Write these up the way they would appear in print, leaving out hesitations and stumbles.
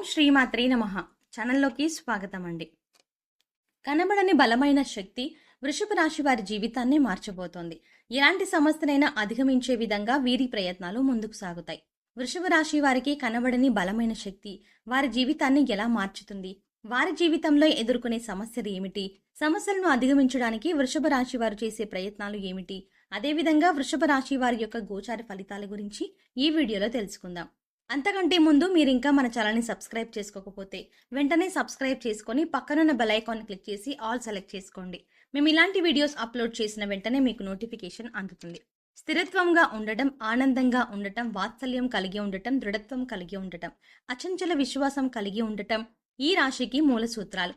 శ్రీమాత్రే నమః. ఛానల్లోకి స్వాగతం అండి. కనబడని బలమైన శక్తి వృషభ రాశి వారి జీవితాన్ని మార్చబోతోంది. ఎలాంటి సమస్యనైనా అధిగమించే విధంగా వీరి ప్రయత్నాలు ముందుకు సాగుతాయి. వృషభ రాశి వారికి కనబడని బలమైన శక్తి వారి జీవితాన్ని ఎలా మార్చుతుంది? వారి జీవితంలో ఎదుర్కొనే సమస్యలు ఏమిటి? సమస్యలను అధిగమించడానికి వృషభ రాశి వారు చేసే ప్రయత్నాలు ఏమిటి? అదేవిధంగా వృషభ రాశి వారి యొక్క గోచార ఫలితాల గురించి ఈ వీడియోలో తెలుసుకుందాం. అంతకంటే ముందు మీరు ఇంకా మన ఛానల్ని సబ్స్క్రైబ్ చేసుకోకపోతే వెంటనే సబ్స్క్రైబ్ చేసుకొని పక్కనున్న బెల్ ఐకాన్ క్లిక్ చేసి ఆల్ సెలెక్ట్ చేసుకోండి. మేము ఇలాంటి వీడియోస్ అప్లోడ్ చేసిన వెంటనే మీకు నోటిఫికేషన్ అందుతుంది. స్థిరత్వంగా ఉండటం, ఆనందంగా ఉండటం, వాత్సల్యం కలిగి ఉండటం, దృఢత్వం కలిగి ఉండటం, అచంచల విశ్వాసం కలిగి ఉండటం ఈ రాశికి మూల సూత్రాలు.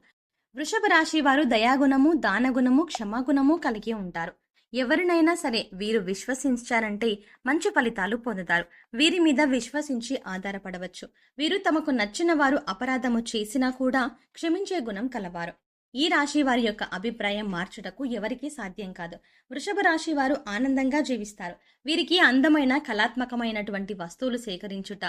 వృషభ రాశి వారు దయాగుణము, దానగుణము, క్షమాగుణము కలిగి ఉంటారు. ఎవరినైనా సరే వీరు విశ్వసించారంటే మంచి ఫలితాలు పొందుతారు. వీరి మీద విశ్వసించి ఆధారపడవచ్చు. వీరు తమకు నచ్చిన వారు అపరాధము చేసినా కూడా క్షమించే గుణం కలవారు. ఈ రాశి వారి యొక్క అభిప్రాయం మార్చుటకు ఎవరికీ సాధ్యం కాదు. వృషభ రాశి వారు ఆనందంగా జీవిస్తారు. వీరికి అందమైన కళాత్మకమైనటువంటి వస్తువులు సేకరించుట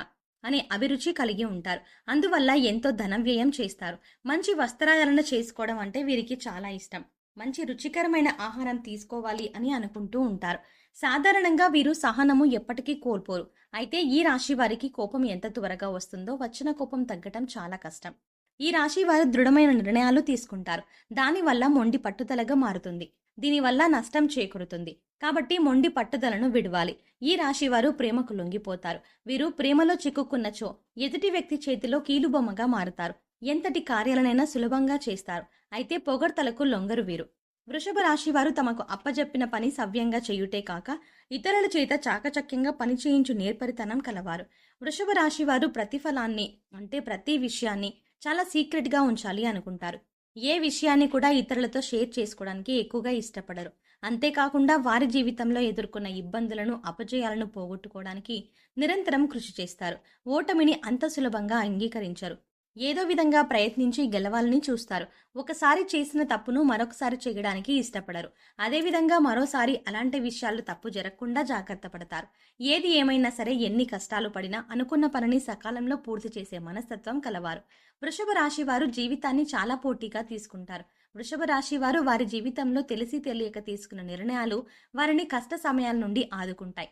అనే అభిరుచి కలిగి ఉంటారు. అందువల్ల ఎంతో ధనం వ్యయం చేస్తారు. మంచి వస్త్రాలను చేసుకోవడం అంటే వీరికి చాలా ఇష్టం. మంచి రుచికరమైన ఆహారం తీసుకోవాలి అని అనుకుంటూ ఉంటారు. సాధారణంగా వీరు సహనము ఎప్పటికీ కోల్పోరు. అయితే ఈ రాశి వారికి కోపం ఎంత త్వరగా వస్తుందో వచ్చిన కోపం తగ్గటం చాలా కష్టం. ఈ రాశి వారు దృఢమైన నిర్ణయాలు తీసుకుంటారు. దానివల్ల మొండి పట్టుదలగా మారుతుంది. దీనివల్ల నష్టం చేకూరుతుంది. కాబట్టి మొండి పట్టుదలను విడవాలి. ఈ రాశి వారు ప్రేమకు లొంగిపోతారు. వీరు ప్రేమలో చిక్కుకున్నచో ఎదుటి వ్యక్తి చేతిలో కీలుబొమ్మగా మారుతారు. ఎంతటి కార్యాలనైనా సులభంగా చేస్తారు. అయితే పొగడ్తలకు లొంగరు వీరు. వృషభ రాశి వారు తమకు అప్పజెప్పిన పని సవ్యంగా చేయుటే కాక ఇతరుల చేత చాకచక్యంగా పని చేయించు నేర్పరితనం కలవారు. వృషభ రాశి వారు ప్రతిఫలాన్ని అంటే ప్రతి విషయాన్ని చాలా సీక్రెట్ గా ఉంచాలి అనుకుంటారు. ఏ విషయాన్ని కూడా ఇతరులతో షేర్ చేసుకోవడానికి ఎక్కువగా ఇష్టపడరు. అంతేకాకుండా వారి జీవితంలో ఎదుర్కొన్న ఇబ్బందులను, అపజయాలను పోగొట్టుకోవడానికి నిరంతరం కృషి చేస్తారు. ఓటమిని అంత సులభంగా అంగీకరించరు. ఏదో విధంగా ప్రయత్నించి గెలవాలని చూస్తారు. ఒకసారి చేసిన తప్పును మరొకసారి చేయడానికి ఇష్టపడరు. అదేవిధంగా మరోసారి అలాంటి విషయాలు తప్పు జరగకుండా జాగ్రత్త పడతారు. ఏది ఏమైనా సరే ఎన్ని కష్టాలు పడినా అనుకున్న పనిని సకాలంలో పూర్తి చేసే మనస్తత్వం కలవారు. వృషభ రాశి వారు జీవితాన్ని చాలా పోటీగా తీసుకుంటారు. వృషభ రాశి వారు వారి జీవితంలో తెలిసి తెలియక తీసుకున్న నిర్ణయాలు వారిని కష్ట సమయాల నుండి ఆదుకుంటాయి.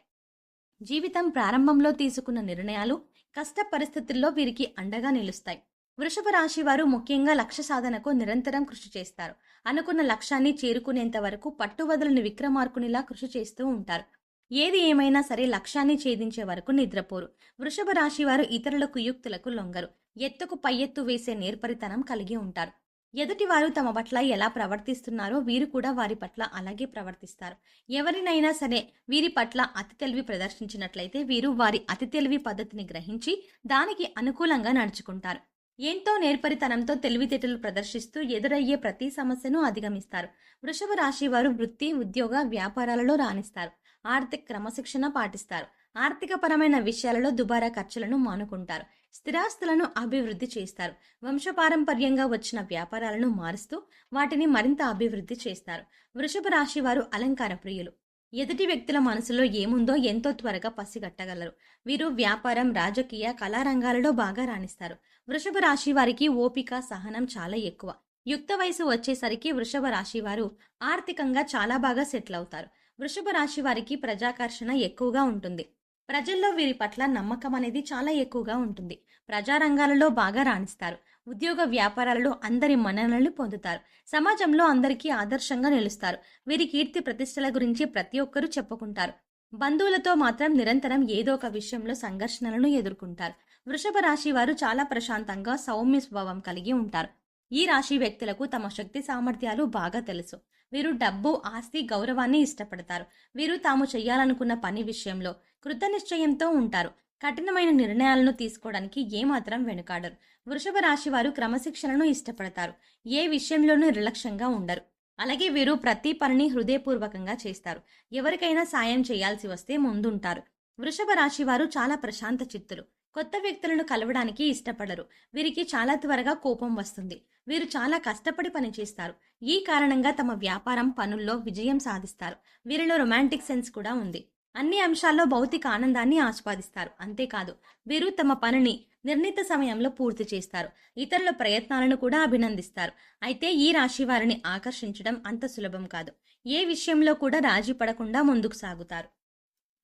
జీవితం ప్రారంభంలో తీసుకున్న నిర్ణయాలు కష్ట పరిస్థితుల్లో వీరికి అండగా నిలుస్తాయి. వృషభ రాశి వారు ముఖ్యంగా లక్ష్య సాధనకు నిరంతరం కృషి చేస్తారు. అనుకున్న లక్ష్యాన్ని చేరుకునేంత వరకు పట్టువదలని విక్రమార్కునిలా కృషి చేస్తూ ఉంటారు. ఏది ఏమైనా సరే లక్ష్యాన్ని ఛేదించే వరకు నిద్రపోరు. వృషభ రాశి వారు ఇతరుల కుయుక్తులకు లొంగరు. ఎత్తుకు పై ఎత్తు వేసే నేర్పరితనం కలిగి ఉంటారు. ఎదుటివారు తమ పట్ల ఎలా ప్రవర్తిస్తున్నారో వీరు కూడా వారి పట్ల అలాగే ప్రవర్తిస్తారు. ఎవరినైనా సరే వీరి పట్ల అతి తెలివి ప్రదర్శించినట్లయితే వీరు వారి అతి తెలివి పద్ధతిని గ్రహించి దానికి అనుకూలంగా నడుచుకుంటారు. ఎంతో నేర్పరితనంతో తెలివితేటలు ప్రదర్శిస్తూ ఎదురయ్యే ప్రతి సమస్యను అధిగమిస్తారు. వృషభ రాశి వారు వృత్తి, ఉద్యోగ, వ్యాపారాలలో రాణిస్తారు. ఆర్థిక క్రమశిక్షణ పాటిస్తారు. ఆర్థిక పరమైన విషయాలలో దుబారా ఖర్చులను మానుకుంటారు. స్థిరాస్తులను అభివృద్ధి చేస్తారు. వంశపారంపర్యంగా వచ్చిన వ్యాపారాలను మారుస్తూ వాటిని మరింత అభివృద్ధి చేస్తారు. వృషభ రాశి వారు అలంకార ప్రియులు. ఎదుటి వ్యక్తుల మనసులో ఏముందో ఎంతో త్వరగా పసిగట్టగలరు. వీరు వ్యాపారం, రాజకీయ, కళారంగాలలో బాగా రాణిస్తారు. వృషభ రాశి వారికి ఓపిక, సహనం చాలా ఎక్కువ. యుక్త వయసు వచ్చేసరికి వృషభ రాశి వారు ఆర్థికంగా చాలా బాగా సెటిల్ అవుతారు. వృషభ రాశి వారికి ప్రజాకర్షణ ఎక్కువగా ఉంటుంది. ప్రజల్లో వీరి పట్ల నమ్మకం అనేది చాలా ఎక్కువగా ఉంటుంది. ప్రజారంగాలలో బాగా రాణిస్తారు. ఉద్యోగ వ్యాపారాలలో అందరి మన్ననలు పొందుతారు. సమాజంలో అందరికీ ఆదర్శంగా నిలుస్తారు. వీరి కీర్తి ప్రతిష్టల గురించి ప్రతి ఒక్కరూ చెప్పుకుంటారు. బంధువులతో మాత్రం నిరంతరం ఏదో ఒక విషయంలో సంఘర్షణలను ఎదుర్కొంటారు. వృషభ రాశి వారు చాలా ప్రశాంతంగా సౌమ్య స్వభావం కలిగి ఉంటారు. ఈ రాశి వ్యక్తులకు తమ శక్తి సామర్థ్యాలు బాగా తెలుసు. వీరు డబ్బు, ఆస్తి, గౌరవాన్ని ఇష్టపడతారు. వీరు తాము చేయాలనుకున్న పని విషయంలో కృతనిశ్చయంతో ఉంటారు. కఠినమైన నిర్ణయాలను తీసుకోవడానికి ఏమాత్రం వెనుకాడరు. వృషభ రాశి వారు క్రమశిక్షణను ఇష్టపడతారు. ఏ విషయంలోనూ నిర్లక్ష్యంగా ఉండరు. అలాగే వీరు ప్రతి పనిని హృదయపూర్వకంగా చేస్తారు. ఎవరికైనా సాయం చేయాల్సి వస్తే ముందుంటారు. వృషభ రాశి వారు చాలా ప్రశాంత చిత్తులు. కొత్త వ్యక్తులను కలవడానికి ఇష్టపడరు. వీరికి చాలా త్వరగా కోపం వస్తుంది. వీరు చాలా కష్టపడి పనిచేస్తారు. ఈ కారణంగా తమ వ్యాపారం, పనుల్లో విజయం సాధిస్తారు. వీరిలో రొమాంటిక్ సెన్స్ కూడా ఉంది. అన్ని అంశాల్లో భౌతిక ఆనందాన్ని ఆస్వాదిస్తారు. అంతేకాదు వీరు తమ పనిని నిర్ణీత సమయంలో పూర్తి చేస్తారు. ఇతరుల ప్రయత్నాలను కూడా అభినందిస్తారు. అయితే ఈ రాశి వారిని ఆకర్షించడం అంత సులభం కాదు. ఏ విషయంలో కూడా రాజీ పడకుండా ముందుకు సాగుతారు.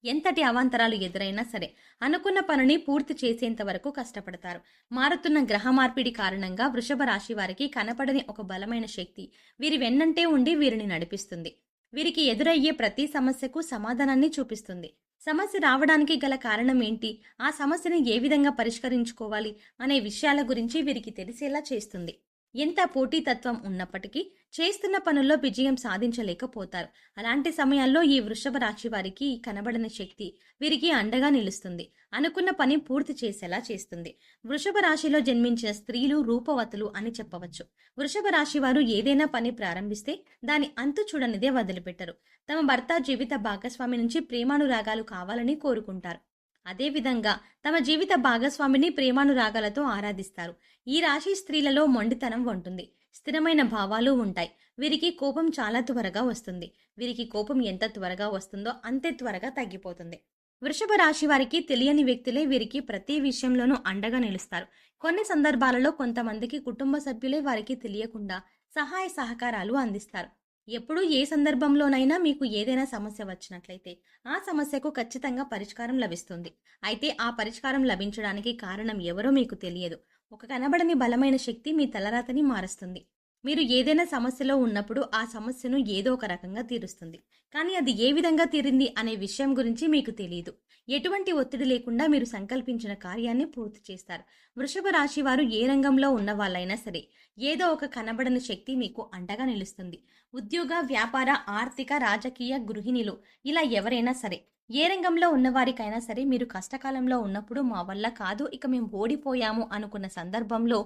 ఎంతటి అవాంతరాలు ఎదురైనా సరే అనుకున్న పనిని పూర్తి చేసేంత వరకు కష్టపడతారు. మారుతున్న గ్రహ మార్పిడి కారణంగా వృషభ రాశి వారికి కనపడని ఒక బలమైన శక్తి వీరి వెన్నంటే ఉండి వీరిని నడిపిస్తుంది. వీరికి ఎదురయ్యే ప్రతి సమస్యకు సమాధానాన్ని చూపిస్తుంది. సమస్య రావడానికి గల కారణం ఏంటి, ఆ సమస్యని ఏ విధంగా పరిష్కరించుకోవాలి అనే విషయాల గురించి వీరికి తెలిసేలా చేస్తుంది. ఎంత పోటీతత్వం ఉన్నప్పటికీ చేస్తున్న పనుల్లో విజయం సాధించలేకపోతారు. అలాంటి సమయాల్లో ఈ వృషభ రాశి వారికి కనబడని శక్తి వీరికి అండగా నిలుస్తుంది. అనుకున్న పని పూర్తి చేసేలా చేస్తుంది. వృషభ రాశిలో జన్మించిన స్త్రీలు రూపవతులు అని చెప్పవచ్చు. వృషభ రాశి వారు ఏదైనా పని ప్రారంభిస్తే దాని అంతు చూడనిదే వదిలిపెట్టరు. తమ భర్త జీవిత భాగస్వామి నుంచి ప్రేమానురాగాలు కావాలని కోరుకుంటారు. అదేవిధంగా తమ జీవిత భాగస్వామిని ప్రేమానురాగాలతో ఆరాధిస్తారు. ఈ రాశి స్త్రీలలో మొండితనం ఉంటుంది. స్థిరమైన భావాలు ఉంటాయి. వీరికి కోపం చాలా త్వరగా వస్తుంది. వీరికి కోపం ఎంత త్వరగా వస్తుందో అంతే త్వరగా తగ్గిపోతుంది. వృషభ రాశి వారికి తెలియని వ్యక్తులే వీరికి ప్రతి విషయంలోనూ అండగా నిలుస్తారు. కొన్ని సందర్భాలలో కొంతమందికి కుటుంబ సభ్యులే వారికి తెలియకుండా సహాయ సహకారాలు అందిస్తారు. ఎప్పుడు ఏ సందర్భంలోనైనా మీకు ఏదైనా సమస్య వచ్చినట్లయితే ఆ సమస్యకు ఖచ్చితంగా పరిష్కారం లభిస్తుంది. అయితే ఆ పరిష్కారం లభించడానికి కారణం ఎవరో మీకు తెలియదు. ఒక కనబడని బలమైన శక్తి మీ తలరాతని మారుస్తుంది. మీరు ఏదైనా సమస్యలో ఉన్నప్పుడు ఆ సమస్యను ఏదో ఒక రకంగా తీరుస్తుంది. కానీ అది ఏ విధంగా తీరింది అనే విషయం గురించి మీకు తెలియదు. ఎటువంటి ఒత్తిడి లేకుండా మీరు సంకల్పించిన కార్యాన్ని పూర్తి చేస్తారు. వృషభ రాశి వారు ఏ రంగంలో ఉన్న వాళ్ళైనా సరే ఏదో ఒక కనబడని శక్తి మీకు అండగా నిలుస్తుంది. ఉద్యోగ, వ్యాపార, ఆర్థిక, రాజకీయ, గృహిణులు ఇలా ఎవరైనా సరే ఏ రంగంలో ఉన్నవారికైనా సరే మీరు కష్టకాలంలో ఉన్నప్పుడు మా వల్ల కాదు, ఇక మేము ఓడిపోయాము అనుకున్న సందర్భంలో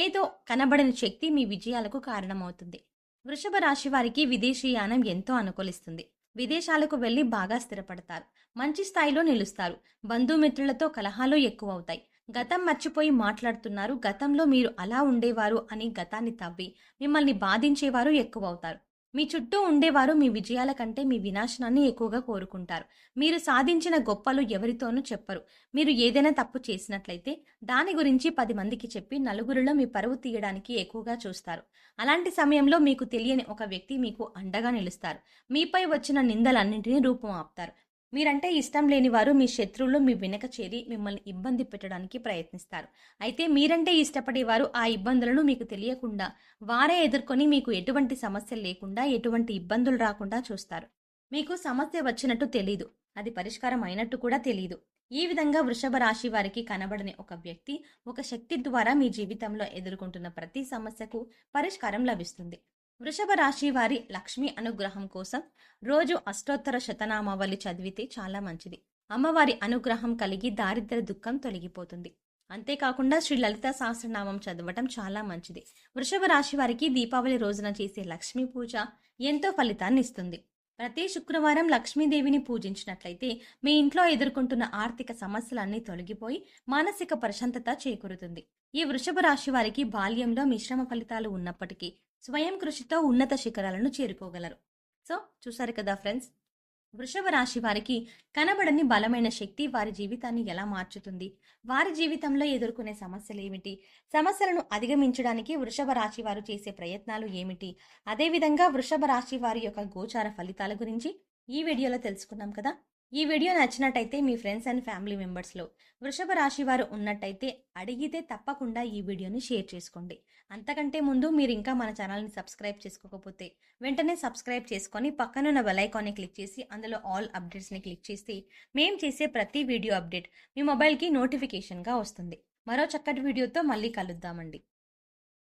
ఏదో కనబడని శక్తి మీ విజయాలకు కారణమవుతుంది. వృషభ రాశి వారికి విదేశీయానం ఎంతో అనుకూలిస్తుంది. విదేశాలకు వెళ్లి బాగా స్థిరపడతారు. మంచి స్థాయిలో నిలుస్తారు. బంధుమిత్రులతో కలహాలు ఎక్కువవుతాయి. గతం మర్చిపోయి మాట్లాడుతున్నారు, గతంలో మీరు అలా ఉండేవారు అని గతాన్ని తవ్వి మిమ్మల్ని బాధించేవారు ఎక్కువవుతారు. మీ చుట్టూ ఉండేవారు మీ విజయాల కంటే మీ వినాశనాన్ని ఎక్కువగా కోరుకుంటారు. మీరు సాధించిన గొప్పలు ఎవరితోనూ చెప్పరు. మీరు ఏదైనా తప్పు చేసినట్లయితే దాని గురించి 10 మందికి చెప్పి నలుగురిలో మీ పరువు తీయడానికి ఎక్కువగా చూస్తారు. అలాంటి సమయంలో మీకు తెలియని ఒక వ్యక్తి మీకు అండగా నిలుస్తారు. మీపై వచ్చిన నిందలన్నింటినీ రూపం ఆపుతారు. మీరంటే ఇష్టం లేని వారు మీ శత్రువులు మీ వెనక చేరి మిమ్మల్ని ఇబ్బంది పెట్టడానికి ప్రయత్నిస్తారు. అయితే మీరంటే ఇష్టపడేవారు ఆ ఇబ్బందులను మీకు తెలియకుండా వారే ఎదుర్కొని మీకు ఎటువంటి సమస్యలు లేకుండా ఎటువంటి ఇబ్బందులు రాకుండా చూస్తారు. మీకు సమస్య వచ్చినట్టు తెలీదు, అది పరిష్కారం అయినట్టు కూడా తెలీదు. ఈ విధంగా వృషభ రాశి వారికి కనబడని ఒక వ్యక్తి, ఒక శక్తి ద్వారా మీ జీవితంలో ఎదుర్కొంటున్న ప్రతి సమస్యకు పరిష్కారం లభిస్తుంది. వృషభ రాశి వారి లక్ష్మీ అనుగ్రహం కోసం రోజు అష్టోత్తర శతనామావళి చదివితే చాలా మంచిది. అమ్మవారి అనుగ్రహం కలిగి దారిద్ర్య దుఃఖం తొలగిపోతుంది. అంతేకాకుండా శ్రీ లలిత సహస్రనామం చదవటం చాలా మంచిది. వృషభ రాశి వారికి దీపావళి రోజున చేసే లక్ష్మీ పూజ ఎంతో ఫలితాన్ని ఇస్తుంది. ప్రతి శుక్రవారం లక్ష్మీదేవిని పూజించినట్లయితే మీ ఇంట్లో ఎదుర్కొంటున్న ఆర్థిక సమస్యలన్నీ తొలగిపోయి మానసిక ప్రశాంతత చేకూరుతుంది. ఈ వృషభ రాశి వారికి బాల్యంలో మిశ్రమ ఫలితాలు ఉన్నప్పటికీ స్వయం కృషితో ఉన్నత శిఖరాలను చేరుకోగలరు. సో చూసారు కదా ఫ్రెండ్స్, వృషభ రాశి వారికి కనబడని బలమైన శక్తి వారి జీవితాన్ని ఎలా మార్చుతుంది, వారి జీవితంలో ఎదుర్కొనే సమస్యలు ఏమిటి, సమస్యలను అధిగమించడానికి వృషభ రాశి వారు చేసే ప్రయత్నాలు ఏమిటి, అదేవిధంగా వృషభ రాశి వారి యొక్క గోచార ఫలితాల గురించి ఈ వీడియోలో తెలుసుకున్నాం కదా. ఈ వీడియో నచ్చినట్టయితే మీ ఫ్రెండ్స్ అండ్ ఫ్యామిలీ మెంబర్స్లో వృషభ రాశి వారు ఉన్నట్టయితే అడిగితే తప్పకుండా ఈ వీడియోని షేర్ చేసుకోండి. అంతకంటే ముందు మీరు ఇంకా మన ఛానల్ని సబ్స్క్రైబ్ చేసుకోకపోతే వెంటనే సబ్స్క్రైబ్ చేసుకొని పక్కనున్న బెల్ ఐకాన్ని క్లిక్ చేసి అందులో ఆల్ అప్డేట్స్ని క్లిక్ చేస్తే మేము చేసే ప్రతి వీడియో అప్డేట్ మీ మొబైల్కి నోటిఫికేషన్గా వస్తుంది. మరో చక్కటి వీడియోతో మళ్ళీ కలుద్దామండి.